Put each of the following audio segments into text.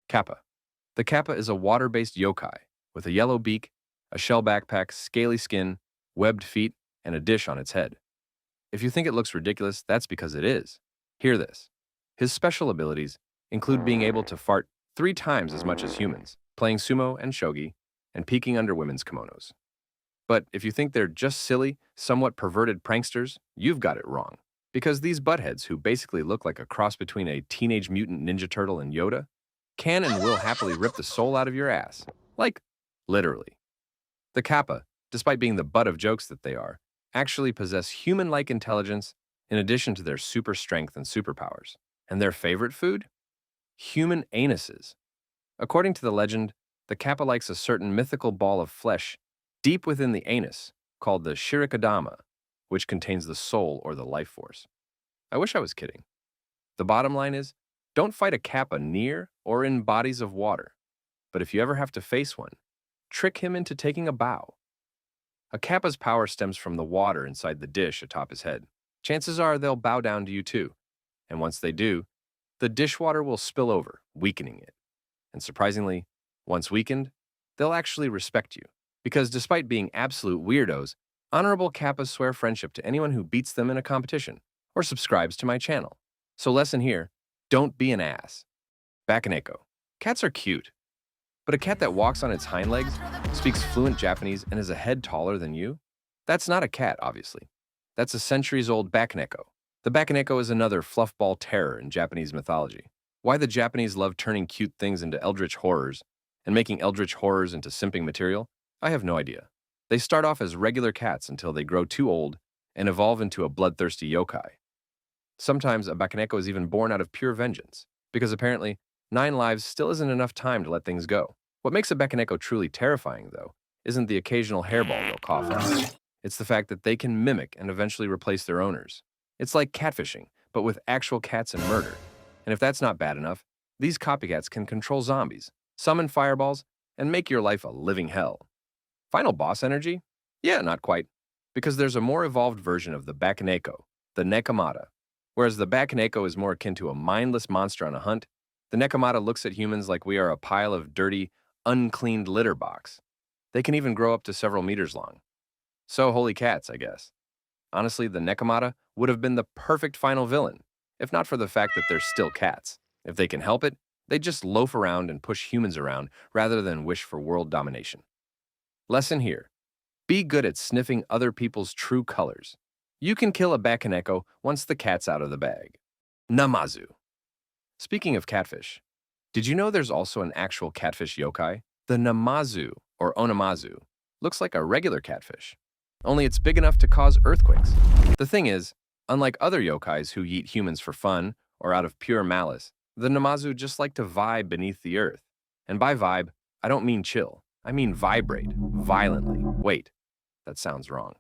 Kappa. The Kappa is a water-based yokai with a yellow beak, a shell backpack, scaly skin, webbed feet, and a dish on its head. If you think it looks ridiculous, that's because it is. Hear this. His special abilities include being able to fart 3 times as much as humans, playing sumo and shogi, and peeking under women's kimonos. But if you think they're just silly, somewhat perverted pranksters, you've got it wrong. Because these buttheads, who basically look like a cross between a teenage mutant ninja turtle and Yoda, can and will happily rip the soul out of your ass. Like, literally. The Kappa, despite being the butt of jokes that they are, actually possess human-like intelligence in addition to their super strength and superpowers. And their favorite food? Human anuses. According to the legend, the Kappa likes a certain mythical ball of flesh deep within the anus called the shirikadama, which contains the soul or the life force. I wish I was kidding. The bottom line is, don't fight a Kappa near or in bodies of water. But if you ever have to face one, trick him into taking a bow. A Kappa's power stems from the water inside the dish atop his head. Chances are they'll bow down to you too. And once they do, the dishwater will spill over, weakening it. And surprisingly, once weakened, they'll actually respect you. Because despite being absolute weirdos, honorable Kappas swear friendship to anyone who beats them in a competition or subscribes to my channel. So lesson here, don't be an ass. Bakeneko. Cats are cute. But a cat that walks on its hind legs, speaks fluent Japanese, and is a head taller than you? That's not a cat, obviously. That's a centuries-old Bakeneko. The Bakeneko is another fluffball terror in Japanese mythology. Why the Japanese love turning cute things into eldritch horrors and making eldritch horrors into simping material? I have no idea. They start off as regular cats until they grow too old and evolve into a bloodthirsty yokai. Sometimes a Bakeneko is even born out of pure vengeance, because apparently 9 lives still isn't enough time to let things go. What makes a Bakeneko truly terrifying, though, isn't the occasional hairball they'll cough up. It's the fact that they can mimic and eventually replace their owners. It's like catfishing, but with actual cats and murder. And if that's not bad enough, these copycats can control zombies, summon fireballs, and make your life a living hell. Final boss energy? Yeah, not quite. Because there's a more evolved version of the Bakeneko, the Nekomata. Whereas the Bakeneko is more akin to a mindless monster on a hunt, the Nekomata looks at humans like we are a pile of dirty, uncleaned litter box. They can even grow up to several meters long. So holy cats, I guess. Honestly, the Nekomata would have been the perfect final villain, if not for the fact that they're still cats. If they can help it, they just loaf around and push humans around rather than wish for world domination. Lesson here. Be good at sniffing other people's true colors. You can kill a Bakeneko once the cat's out of the bag. Namazu. Speaking of catfish, did you know there's also an actual catfish yokai? The Namazu, or Onamazu, looks like a regular catfish, only it's big enough to cause earthquakes. The thing is, unlike other yokais who eat humans for fun or out of pure malice, the Namazu just like to vibe beneath the earth. And by vibe, I don't mean chill. I mean vibrate, violently. Wait, that sounds wrong.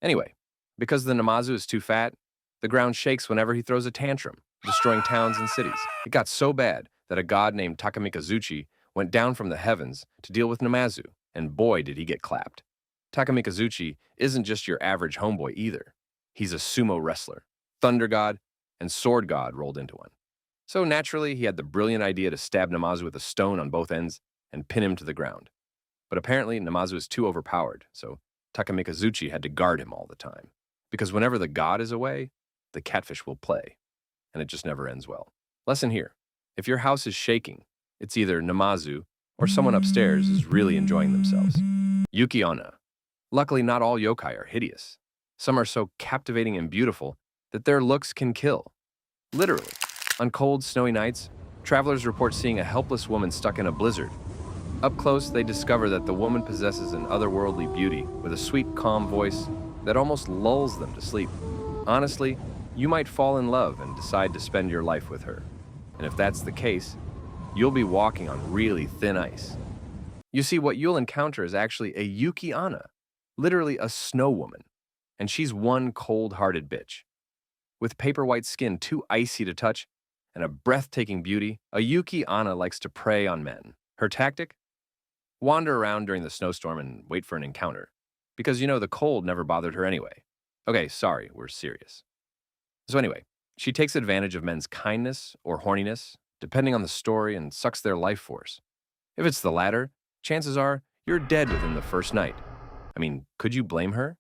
Anyway, because the Namazu is too fat, the ground shakes whenever he throws a tantrum, destroying towns and cities. It got so bad that a god named Takamikazuchi went down from the heavens to deal with Namazu, and boy did he get clapped. Takamikazuchi isn't just your average homeboy either. He's a sumo wrestler, thunder god, and sword god rolled into one. So naturally, he had the brilliant idea to stab Namazu with a stone on both ends and pin him to the ground. But apparently, Namazu is too overpowered, so Takamikazuchi had to guard him all the time. Because whenever the god is away, the catfish will play. And it just never ends well. Lesson here. If your house is shaking, it's either Namazu or someone upstairs is really enjoying themselves. Yuki-onna. Luckily, not all yokai are hideous. Some are so captivating and beautiful that their looks can kill. Literally. On cold, snowy nights, travelers report seeing a helpless woman stuck in a blizzard. Up close, they discover that the woman possesses an otherworldly beauty with a sweet, calm voice that almost lulls them to sleep. Honestly, you might fall in love and decide to spend your life with her. And if that's the case, you'll be walking on really thin ice. You see, what you'll encounter is actually a Yuki-onna, literally a snow woman. And she's one cold-hearted bitch. With paper white skin too icy to touch and a breathtaking beauty, a Yuki-onna likes to prey on men. Her tactic? Wander around during the snowstorm and wait for an encounter. Because you know the cold never bothered her anyway. Okay, sorry, we're serious. So anyway, she takes advantage of men's kindness or horniness depending on the story, and sucks their life force. If it's the latter, chances are you're dead within the first night. I mean, could you blame her?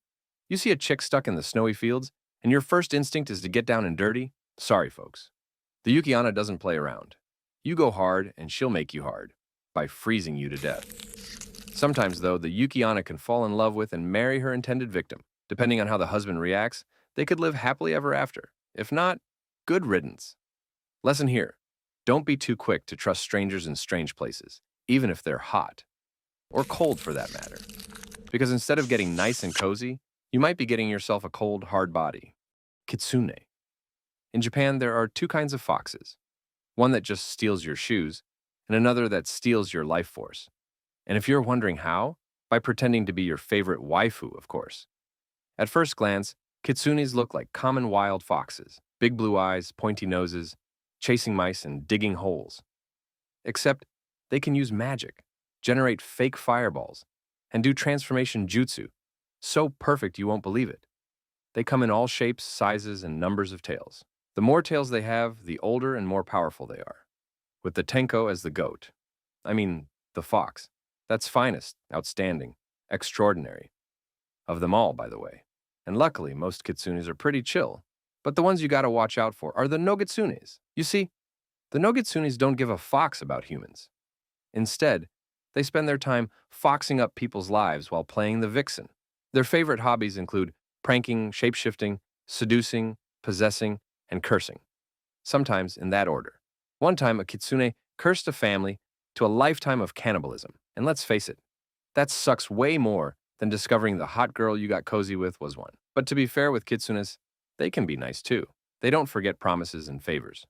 You see a chick stuck in the snowy fields, and your first instinct is to get down and dirty? Sorry, folks. The Yuki-onna doesn't play around. You go hard, and she'll make you hard by freezing you to death. Sometimes, though, the Yuki-onna can fall in love with and marry her intended victim. Depending on how the husband reacts, they could live happily ever after. If not, good riddance. Lesson here. Don't be too quick to trust strangers in strange places, even if they're hot. Or cold, for that matter. Because instead of getting nice and cozy, you might be getting yourself a cold, hard body. Kitsune. In Japan, there are two kinds of foxes. One that just steals your shoes, and another that steals your life force. And if you're wondering how, by pretending to be your favorite waifu, of course. At first glance, kitsunes look like common wild foxes, big blue eyes, pointy noses, chasing mice and digging holes. Except they can use magic, generate fake fireballs, and do transformation jutsu, so perfect you won't believe it. They come in all shapes, sizes, and numbers of tails. The more tails they have, the older and more powerful they are. With the tenko as the goat. I mean, the fox. That's finest, outstanding, extraordinary. Of them all, by the way. And luckily, most kitsunes are pretty chill. But the ones you gotta watch out for are the nogitsunes. You see, the nogitsunes don't give a fox about humans. Instead, they spend their time foxing up people's lives while playing the vixen. Their favorite hobbies include pranking, shapeshifting, seducing, possessing, and cursing. Sometimes in that order. One time, a kitsune cursed a family to a lifetime of cannibalism. And let's face it, that sucks way more than discovering the hot girl you got cozy with was one. But to be fair with kitsunes, they can be nice too. They don't forget promises and favors.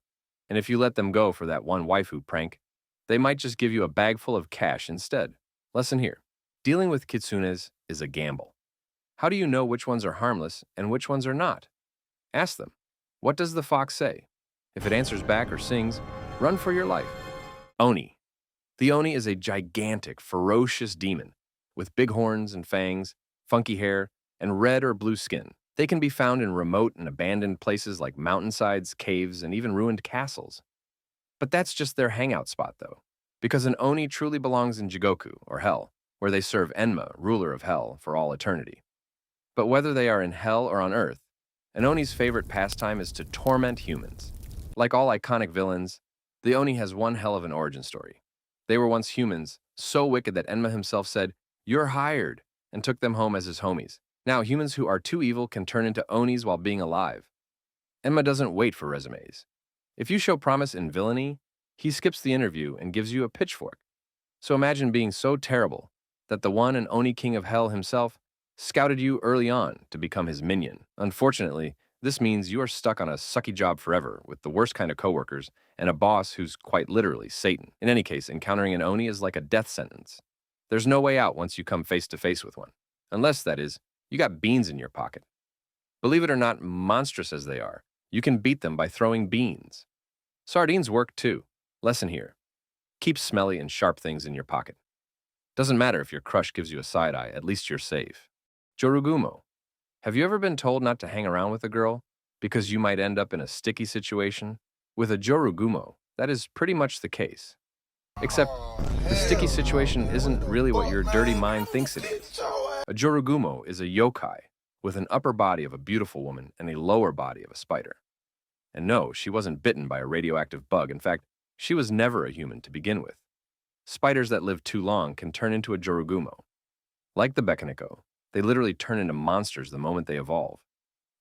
And if you let them go for that one waifu prank, they might just give you a bag full of cash instead. Lesson here. Dealing with kitsunes is a gamble. How do you know which ones are harmless and which ones are not? Ask them. What does the fox say? If it answers back or sings, run for your life. Oni. The Oni is a gigantic, ferocious demon with big horns and fangs, funky hair, and red or blue skin. They can be found in remote and abandoned places like mountainsides, caves, and even ruined castles. But that's just their hangout spot, though, because an Oni truly belongs in Jigoku, or Hell, where they serve Enma, ruler of Hell, for all eternity. But whether they are in Hell or on Earth, an Oni's favorite pastime is to torment humans. Like all iconic villains, the Oni has one hell of an origin story. They were once humans, so wicked that Enma himself said, "You're hired," and took them home as his homies. Now, humans who are too evil can turn into Onis while being alive. Enma doesn't wait for resumes. If you show promise in villainy, he skips the interview and gives you a pitchfork. So imagine being so terrible that the one and Oni king of Hell himself scouted you early on to become his minion. Unfortunately, this means you are stuck on a sucky job forever with the worst kind of coworkers and a boss who's quite literally Satan. In any case, encountering an Oni is like a death sentence. There's no way out once you come face to face with one. Unless, that is, you got beans in your pocket. Believe it or not, monstrous as they are, you can beat them by throwing beans. Sardines work too. Lesson here. Keep smelly and sharp things in your pocket. Doesn't matter if your crush gives you a side eye, at least you're safe. Jorogumo. Have you ever been told not to hang around with a girl because you might end up in a sticky situation? With a Jorogumo, that is pretty much the case. Except, the sticky situation isn't really what your dirty mind thinks it is. A Jorogumo is a yokai with an upper body of a beautiful woman and a lower body of a spider. And no, she wasn't bitten by a radioactive bug. In fact, she was never a human to begin with. Spiders that live too long can turn into a Jorogumo. Like the Bakeneko, they literally turn into monsters the moment they evolve.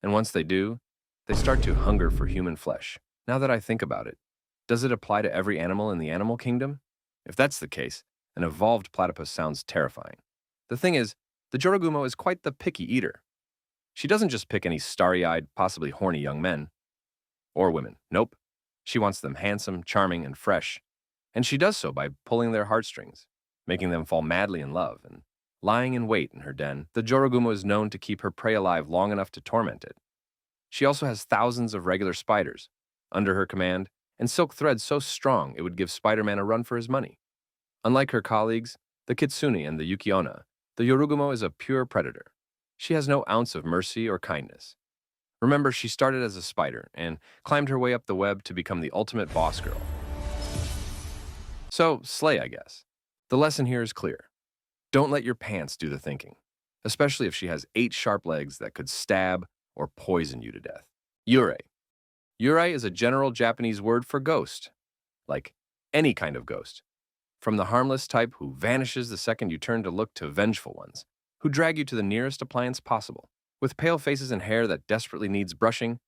And once they do, they start to hunger for human flesh. Now that I think about it, does it apply to every animal in the animal kingdom? If that's the case, an evolved platypus sounds terrifying. The thing is, the Jorogumo is quite the picky eater. She doesn't just pick any starry-eyed, possibly horny young men. Or women. Nope. She wants them handsome, charming, and fresh. And she does so by pulling their heartstrings, making them fall madly in love, and lying in wait in her den. The Jorogumo is known to keep her prey alive long enough to torment it. She also has thousands of regular spiders under her command, and silk thread so strong it would give Spider-Man a run for his money. Unlike her colleagues, the Kitsune and the Yuki-onna, the Jorogumo is a pure predator. She has no ounce of mercy or kindness. Remember, she started as a spider and climbed her way up the web to become the ultimate boss girl. So, slay, I guess. The lesson here is clear. Don't let your pants do the thinking, especially if she has 8 sharp legs that could stab or poison you to death. Yurei. Yurei is a general Japanese word for ghost, like any kind of ghost, from the harmless type who vanishes the second you turn to look to vengeful ones, who drag you to the nearest appliance possible. With pale faces and hair that desperately needs brushing,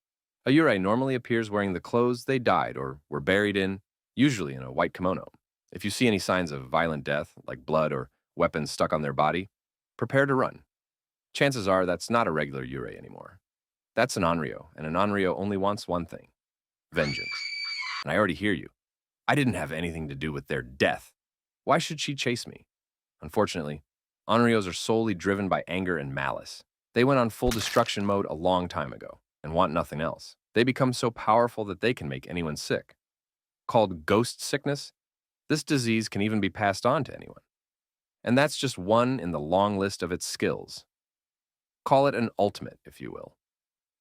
a Yurei normally appears wearing the clothes they died or were buried in, usually in a white kimono. If you see any signs of violent death, like blood or weapons stuck on their body, prepare to run. Chances are that's not a regular Yurei anymore. That's an Onryo, and an Onryo only wants one thing: vengeance. And I already hear you. I didn't have anything to do with their death. Why should she chase me? Unfortunately, Onryos are solely driven by anger and malice. They went on full destruction mode a long time ago and want nothing else. They become so powerful that they can make anyone sick. Called ghost sickness, this disease can even be passed on to anyone. And that's just one in the long list of its skills. Call it an ultimate, if you will.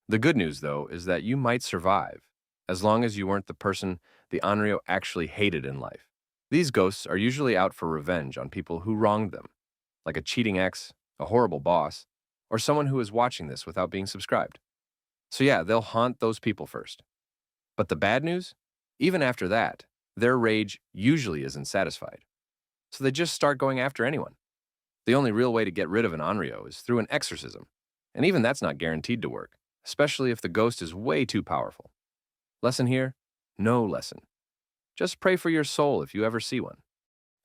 The good news, though, is that you might survive, as long as you weren't the person the Onryo actually hated in life. These ghosts are usually out for revenge on people who wronged them, like a cheating ex, a horrible boss, or someone who is watching this without being subscribed. So yeah, they'll haunt those people first. But the bad news? Even after that, their rage usually isn't satisfied. So they just start going after anyone. The only real way to get rid of an Onryo is through an exorcism, and even that's not guaranteed to work, especially if the ghost is way too powerful. Lesson here? No lesson. Just pray for your soul if you ever see one.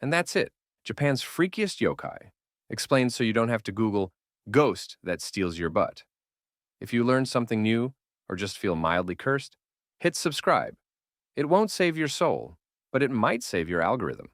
And that's it. Japan's freakiest yokai. Explained so you don't have to Google ghost that steals your butt. If you learn something new or just feel mildly cursed, hit subscribe. It won't save your soul, but it might save your algorithm.